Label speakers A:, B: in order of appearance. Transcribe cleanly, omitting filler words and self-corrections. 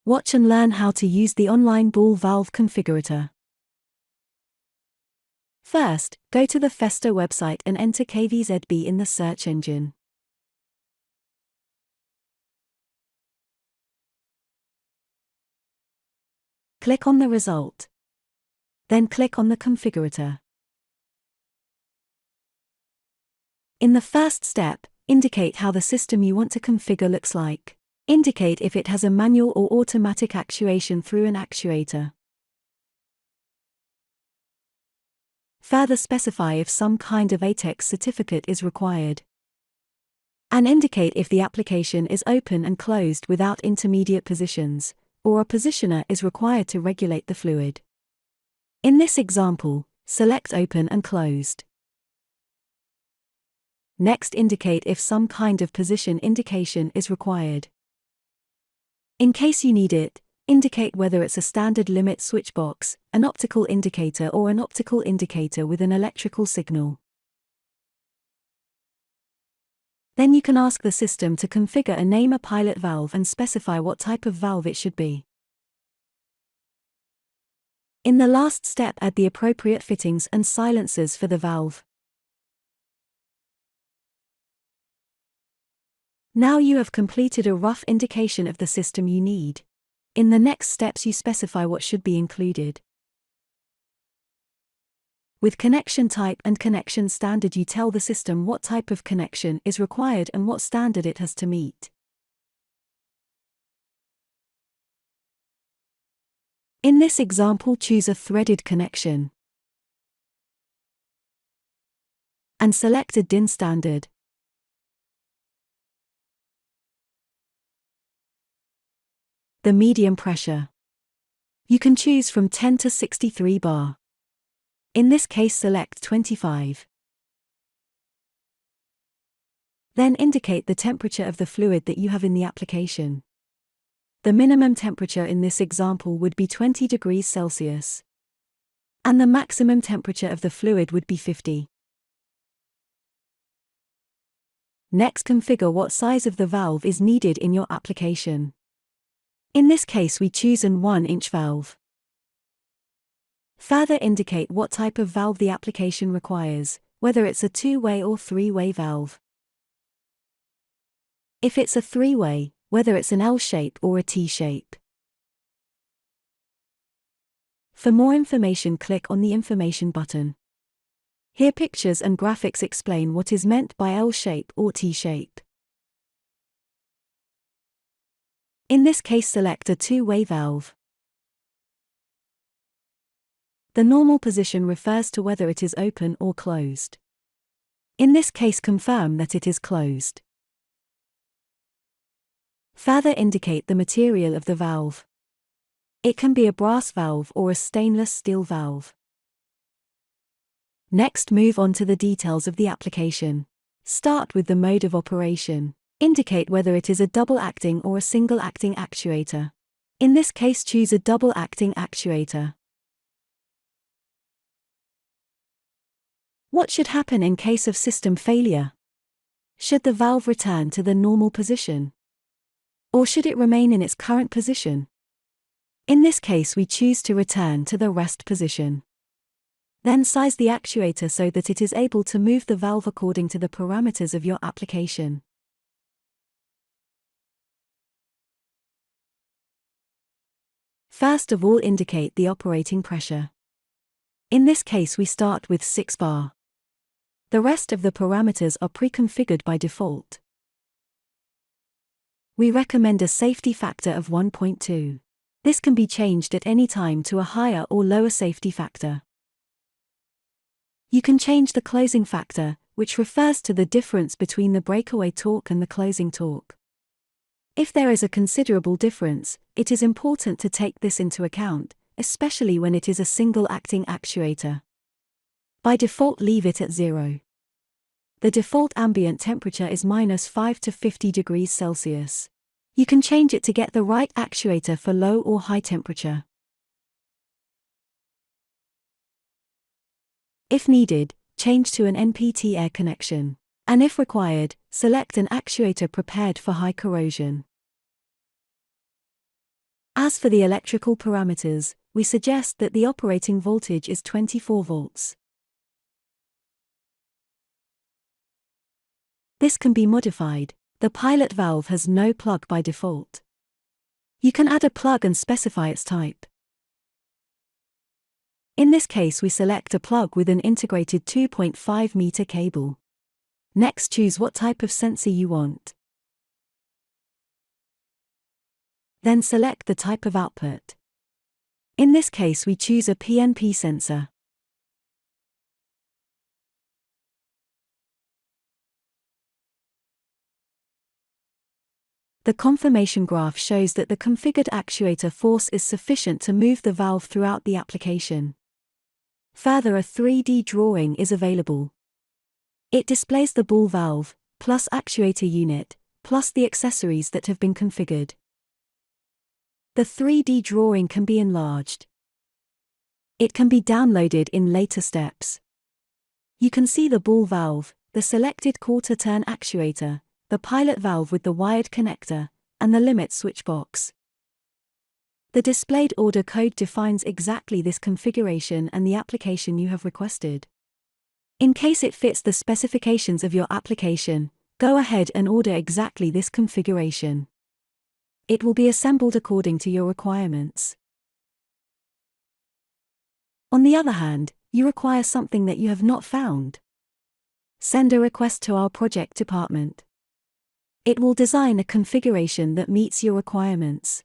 A: Watch and learn how to use the online ball valve configurator. First, go to the Festo website and enter KVZB in the search engine. Click on the result. Then click on the configurator. In the first step, indicate how the system you want to configure looks like. Indicate if it has a manual or automatic actuation through an actuator. Further specify if some kind of ATEX certificate is required. And indicate if the application is open and closed without intermediate positions, or a positioner is required to regulate the fluid. In this example, select open and closed. Next, indicate if some kind of position indication is required. In case you need it, indicate whether it's a standard limit switch box, an optical indicator or an optical indicator with an electrical signal. Then you can ask the system to configure and name a pilot valve and specify what type of valve it should be. In the last step, add the appropriate fittings and silencers for the valve. Now you have completed a rough indication of the system you need. In the next steps, you specify what should be included. With connection type and connection standard, you tell the system what type of connection is required and what standard it has to meet. In this example, choose a threaded connection and select a DIN standard. The medium pressure. You can choose from 10 to 63 bar. In this case, select 25. Then indicate the temperature of the fluid that you have in the application. The minimum temperature in this example would be 20 degrees Celsius. And the maximum temperature of the fluid would be 50. Next, configure what size of the valve is needed in your application. In this case, we choose an 1-inch valve. Further, indicate what type of valve the application requires, whether it's a 2-way or 3-way valve. If it's a 3-way, whether it's an L shape or a T shape. For more information, click on the information button. Here, pictures and graphics explain what is meant by L shape or T shape. In this case, select a 2-way valve. The normal position refers to whether it is open or closed. In this case, confirm that it is closed. Further, indicate the material of the valve. It can be a brass valve or a stainless steel valve. Next, move on to the details of the application. Start with the mode of operation. Indicate whether it is a double-acting or a single-acting actuator. In this case, choose a double-acting actuator. What should happen in case of system failure? Should the valve return to the normal position? Or should it remain in its current position? In this case, we choose to return to the rest position. Then size the actuator so that it is able to move the valve according to the parameters of your application. First of all, indicate the operating pressure. In this case, we start with 6 bar. The rest of the parameters are pre-configured by default. We recommend a safety factor of 1.2. This can be changed at any time to a higher or lower safety factor. You can change the closing factor, which refers to the difference between the breakaway torque and the closing torque. If there is a considerable difference, it is important to take this into account, especially when it is a single-acting actuator. By default, leave it at 0. The default ambient temperature is -5 to 50 degrees Celsius. You can change it to get the right actuator for low or high temperature. If needed, change to an NPT air connection. And if required, select an actuator prepared for high corrosion. As for the electrical parameters, we suggest that the operating voltage is 24 volts. This can be modified. The pilot valve has no plug by default. You can add a plug and specify its type. In this case, we select a plug with an integrated 2.5 meter cable. Next, choose what type of sensor you want. Then select the type of output. In this case, we choose a PNP sensor. The confirmation graph shows that the configured actuator force is sufficient to move the valve throughout the application. Further, a 3D drawing is available. It displays the ball valve, plus actuator unit, plus the accessories that have been configured. The 3D drawing can be enlarged. It can be downloaded in later steps. You can see the ball valve, the selected quarter turn actuator, the pilot valve with the wired connector, and the limit switch box. The displayed order code defines exactly this configuration and the application you have requested. In case it fits the specifications of your application, go ahead and order exactly this configuration. It will be assembled according to your requirements. On the other hand, you require something that you have not found. Send a request to our project department. It will design a configuration that meets your requirements.